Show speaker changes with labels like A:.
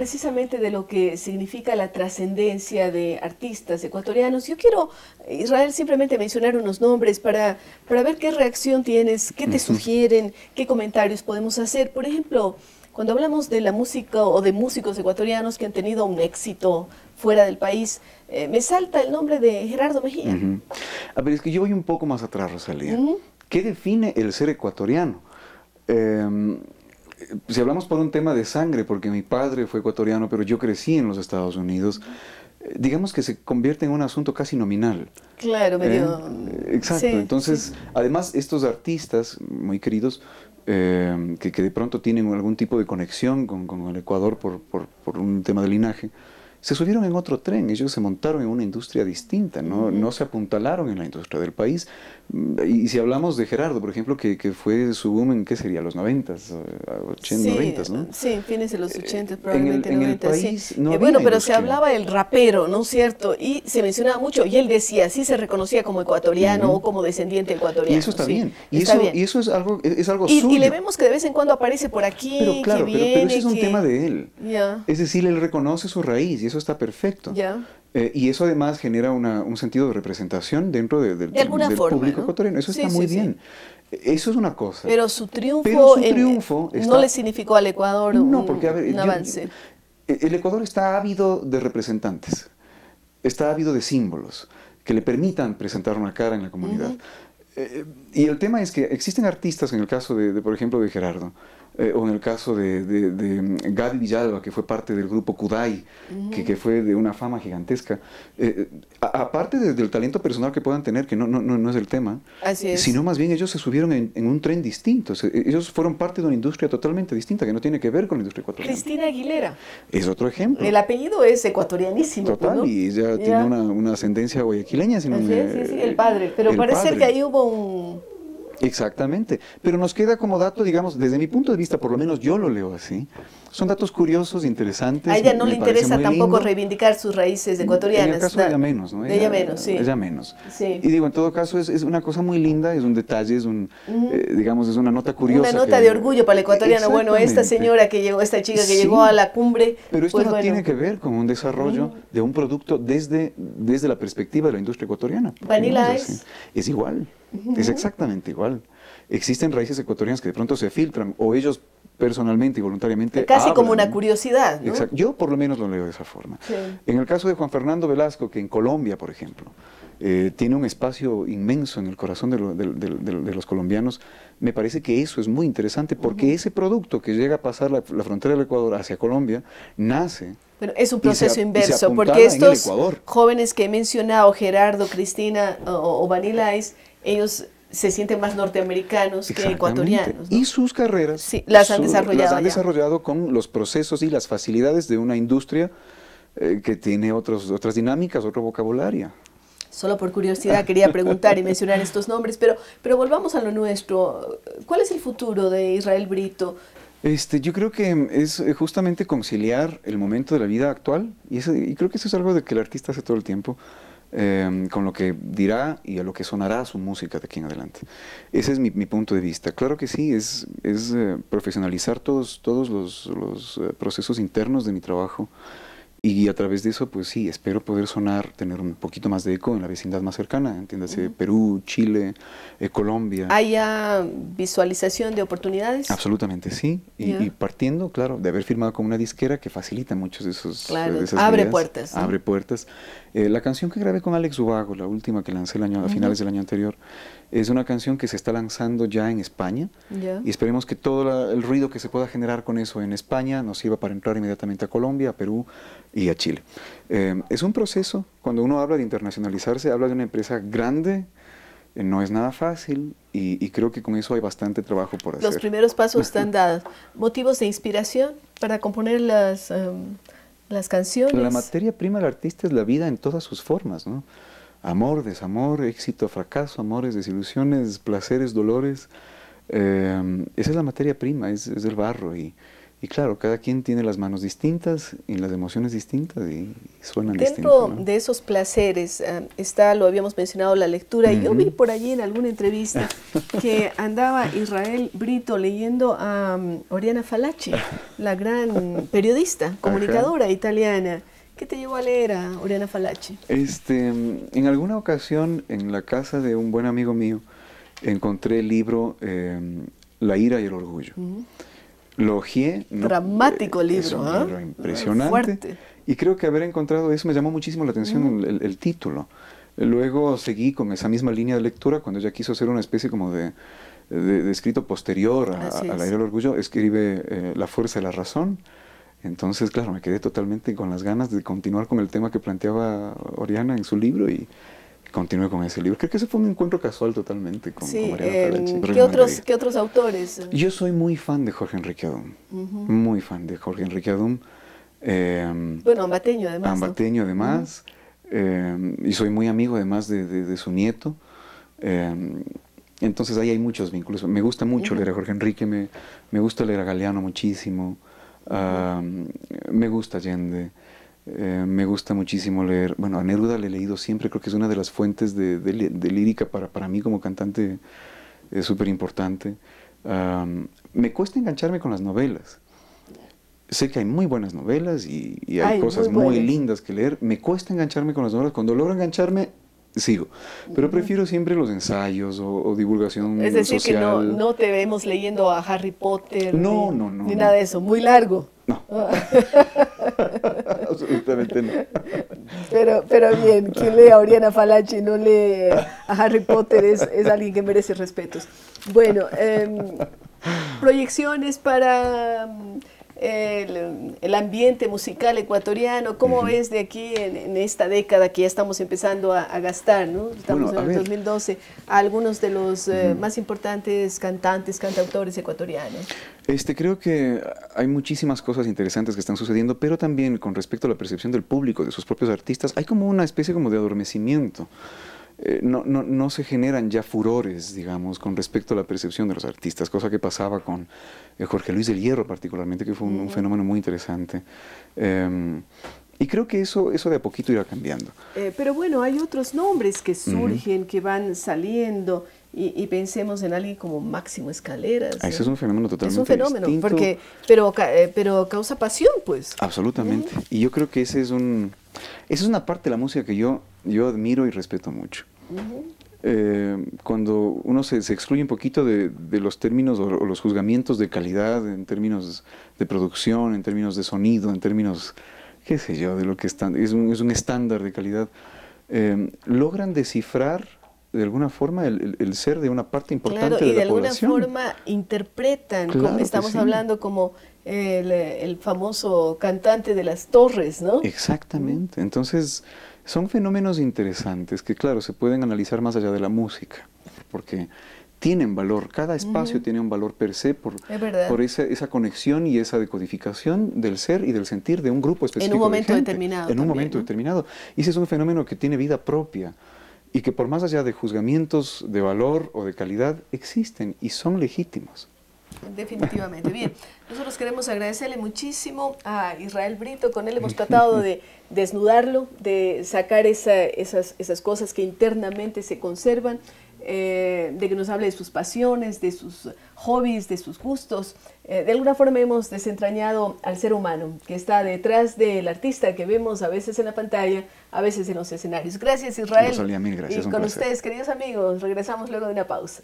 A: precisamente de lo que significa la trascendencia de artistas ecuatorianos. Yo quiero, Israel, simplemente mencionar unos nombres para ver qué reacción tienes, qué te sugieren, qué comentarios podemos hacer. Por ejemplo, cuando hablamos de la música o de músicos ecuatorianos que han tenido un éxito fuera del país, me salta el nombre de Gerardo Mejía.
B: A ver, es que yo voy un poco más atrás, Rosalía. ¿Qué define el ser ecuatoriano? Si hablamos por un tema de sangre, porque mi padre fue ecuatoriano, pero yo crecí en los Estados Unidos, digamos que se convierte en un asunto casi nominal.
A: Claro, medio...
B: Exacto,
A: Sí,
B: entonces,
A: sí.
B: además estos artistas muy queridos, que de pronto tienen algún tipo de conexión con el Ecuador por un tema de linaje, se subieron en otro tren, ellos se montaron en una industria distinta, no se apuntalaron en la industria del país. Y si hablamos de Gerardo, por ejemplo, que fue su boom en, ¿qué sería? Los 90s, 80, 90s, ¿no?
A: Sí, fines de los 80, probablemente
B: en el
A: 90,
B: país
A: sí.
B: no había
A: Bueno, pero se
B: industria.
A: hablaba el rapero, ¿no es cierto? Y se mencionaba mucho, y él decía, sí se reconocía como ecuatoriano o como descendiente ecuatoriano.
B: Y eso está
A: sí,
B: bien.
A: está bien.
B: Y eso es algo
A: Y
B: suyo.
A: le vemos que de vez en cuando aparece por aquí,
B: Pero claro,
A: que
B: pero
A: viene,
B: ese es un tema de él.
A: Ya.
B: Es decir, él reconoce su raíz y eso está perfecto.
A: Ya.
B: Y eso además genera un sentido de representación dentro del
A: alguna forma,
B: público
A: ¿no?
B: ecuatoriano. Eso
A: Sí,
B: está
A: sí,
B: muy
A: sí.
B: bien. Eso es una cosa.
A: Pero su triunfo,
B: Pero su triunfo
A: no le significó al Ecuador
B: No, porque a ver,
A: un avance.
B: el Ecuador está ávido de representantes, está ávido de símbolos que le permitan presentar una cara en la comunidad. Y el tema es que existen artistas, en el caso por ejemplo, de Gerardo, o en el caso de Gaby Villalba, que fue parte del grupo Kudai, que fue de una fama gigantesca. Aparte del talento personal que puedan tener, que no es el tema,
A: Así es.
B: sino más bien ellos se subieron en un tren distinto. Ellos fueron parte de una industria totalmente distinta, que no tiene que ver con la industria ecuatoriana.
A: Cristina Aguilera.
B: Es otro ejemplo.
A: El apellido es ecuatorianísimo.
B: Total,
A: ¿no?
B: y ella tiene una ascendencia guayaquileña.
A: Sí, el padre. Pero parece ser que ahí hubo un...
B: Exactamente, pero nos queda como dato, digamos, desde mi punto de vista, por lo menos yo lo leo así, son datos curiosos, interesantes.
A: A ella no le interesa tampoco
B: lindo.
A: reivindicar sus raíces ecuatorianas.
B: En el caso de ella menos, ¿no?
A: De ella menos, sí.
B: Ella menos.
A: Sí.
B: Y digo, en todo caso es una cosa muy linda, es un detalle, digamos, es una nota curiosa.
A: Una nota de orgullo para el ecuatoriano. Bueno, esta señora que llegó, esta chica que llegó a la cumbre.
B: Pero esto
A: pues,
B: no tiene que ver con un desarrollo de un producto desde la perspectiva de la industria ecuatoriana.
A: Vanilla Ice.
B: Es igual, es exactamente igual. Existen raíces ecuatorianas que de pronto se filtran, o ellos personalmente y voluntariamente
A: casi
B: hablan,
A: como una curiosidad, ¿no?
B: Exacto. Yo por lo menos lo leo de esa forma.
A: Sí.
B: En el caso de Juan Fernando Velasco, que en Colombia, por ejemplo, tiene un espacio inmenso en el corazón de los colombianos, me parece que eso es muy interesante, porque ese producto que llega a pasar la frontera del Ecuador hacia Colombia, nace...
A: Bueno, es un proceso inverso,
B: porque
A: porque estos jóvenes que he mencionado, Gerardo, Cristina o Vanilla Ice, ellos se sienten más norteamericanos que ecuatorianos, ¿no?
B: Y sus carreras
A: sí, las han
B: desarrollado con los procesos y las facilidades de una industria que tiene otras dinámicas, otro vocabulario.
A: Solo por curiosidad quería preguntar y mencionar estos nombres, pero volvamos a lo nuestro. ¿Cuál es el futuro de Israel Brito?
B: Yo creo que es justamente conciliar el momento de la vida actual, y creo que eso es algo de que el artista hace todo el tiempo, con lo que dirá y a lo que sonará su música de aquí en adelante. Ese es mi punto de vista. Claro que sí, es profesionalizar todos los procesos internos de mi trabajo, y a través de eso, pues sí, espero poder tener un poquito más de eco en la vecindad más cercana, entiéndase, Perú, Chile, Colombia.
A: ¿Hay ya visualización de oportunidades?
B: Absolutamente sí, y partiendo, claro, de haber firmado con una disquera que facilita muchos de esos...
A: Claro,
B: de esas
A: abre
B: vías,
A: puertas. ¿No?
B: Abre puertas. La canción que grabé con Alex Ubago, la última que lancé a finales del año anterior, es una canción que se está lanzando ya en España, y esperemos que todo el ruido que se pueda generar con eso en España nos sirva para entrar inmediatamente a Colombia, a Perú y a Chile. Es un proceso, cuando uno habla de internacionalizarse, habla de una empresa grande, no es nada fácil, y creo que con eso hay bastante trabajo por hacer.
A: Los primeros pasos están dados. ¿Motivos de inspiración para componer las canciones?
B: La materia prima del artista es la vida en todas sus formas, ¿no? Amor, desamor, éxito, fracaso, amores, desilusiones, placeres, dolores. Esa es la materia prima, es el barro, y Y claro, cada quien tiene las manos distintas y las emociones distintas y suenan
A: Dentro
B: distinto, ¿no?
A: de esos placeres está, lo habíamos mencionado, la lectura. Y yo vi por allí en alguna entrevista que andaba Israel Brito leyendo a Oriana Fallaci, la gran periodista, comunicadora italiana. ¿Qué te llevó a leer a Oriana Fallaci?
B: En alguna ocasión, en la casa de un buen amigo mío, encontré el libro La ira y el orgullo. Lo hojeé.
A: Dramático libro,
B: es un libro impresionante.
A: Fuerte.
B: Y creo que haber encontrado eso me llamó muchísimo la atención, el título. Luego seguí con esa misma línea de lectura cuando ella quiso hacer una especie como de escrito posterior a La ira y el orgullo. Escribe La fuerza de la razón. Entonces, claro, me quedé totalmente con las ganas de continuar con el tema que planteaba Oriana en su libro y continué con ese libro. Creo que ese fue un encuentro casual totalmente con Oriana Fallaci.
A: ¿Qué otros autores?
B: Yo soy muy fan de Jorge Enrique Adum, muy fan de Jorge Enrique Adum.
A: Bueno, ambateño además.
B: Ambateño además, y soy muy amigo además de su nieto. Entonces ahí hay muchos vínculos. Me gusta mucho leer a Jorge Enrique, me gusta leer a Galeano muchísimo, me gusta Allende. Me gusta muchísimo leer, bueno, a Neruda le he leído siempre, creo que es una de las fuentes de lírica para mí como cantante súper importante. Me cuesta engancharme con las novelas. Sé que hay muy buenas novelas y hay cosas muy lindas que leer. Me cuesta engancharme con las novelas. Cuando logro engancharme, sigo. Pero prefiero siempre los ensayos o divulgación social.
A: Es decir, que no te vemos leyendo a Harry Potter.
B: No,
A: ni nada de eso. Muy largo.
B: No. Absolutamente no.
A: Pero bien, quien lee a Oriana Fallaci y no lee a Harry Potter es alguien que merece respetos. Bueno, proyecciones para el ambiente musical ecuatoriano. ¿Cómo ves de aquí en esta década que ya estamos empezando a gastar, ¿no? Estamos en el 2012, a algunos de los más importantes cantantes, cantautores ecuatorianos?
B: Creo que hay muchísimas cosas interesantes que están sucediendo, pero también con respecto a la percepción del público, de sus propios artistas, hay como una especie como de adormecimiento. No se generan ya furores, digamos, con respecto a la percepción de los artistas, cosa que pasaba con Jorge Luis del Hierro particularmente, que fue un fenómeno muy interesante. Y creo que eso de a poquito irá cambiando.
A: Pero bueno, hay otros nombres que surgen, que van saliendo, y pensemos en alguien como Máximo Escaleras.
B: Ese es un fenómeno totalmente
A: distinto. Es un fenómeno, pero causa pasión, pues.
B: Absolutamente. Y yo creo que esa es una parte de la música que yo admiro y respeto mucho. Cuando uno se excluye un poquito de los términos o los juzgamientos de calidad, en términos de producción, en términos de sonido, en términos, qué sé yo, de lo que es un estándar de calidad, logran descifrar de alguna forma el ser de una parte importante de la población.
A: Y de alguna forma interpretan, como estamos hablando como el famoso cantante de Las Torres, ¿no?
B: Exactamente. Entonces, son fenómenos interesantes que, claro, se pueden analizar más allá de la música, porque tienen valor, cada espacio tiene un valor per se por esa conexión y esa decodificación del ser y del sentir de un grupo específico.
A: En un momento
B: de gente,
A: determinado.
B: En un momento determinado. Y ese es un fenómeno que tiene vida propia y que por más allá de juzgamientos de valor o de calidad existen y son legítimos.
A: Definitivamente. Bien, nosotros queremos agradecerle muchísimo a Israel Brito. Con él hemos tratado de desnudarlo, de sacar esas cosas que internamente se conservan, de que nos hable de sus pasiones, de sus hobbies, de sus gustos. De alguna forma hemos desentrañado al ser humano que está detrás del artista que vemos a veces en la pantalla, a veces en los escenarios. Gracias, Israel.
B: Rosalía, mil gracias.
A: Y con ustedes, queridos amigos, regresamos luego de una pausa.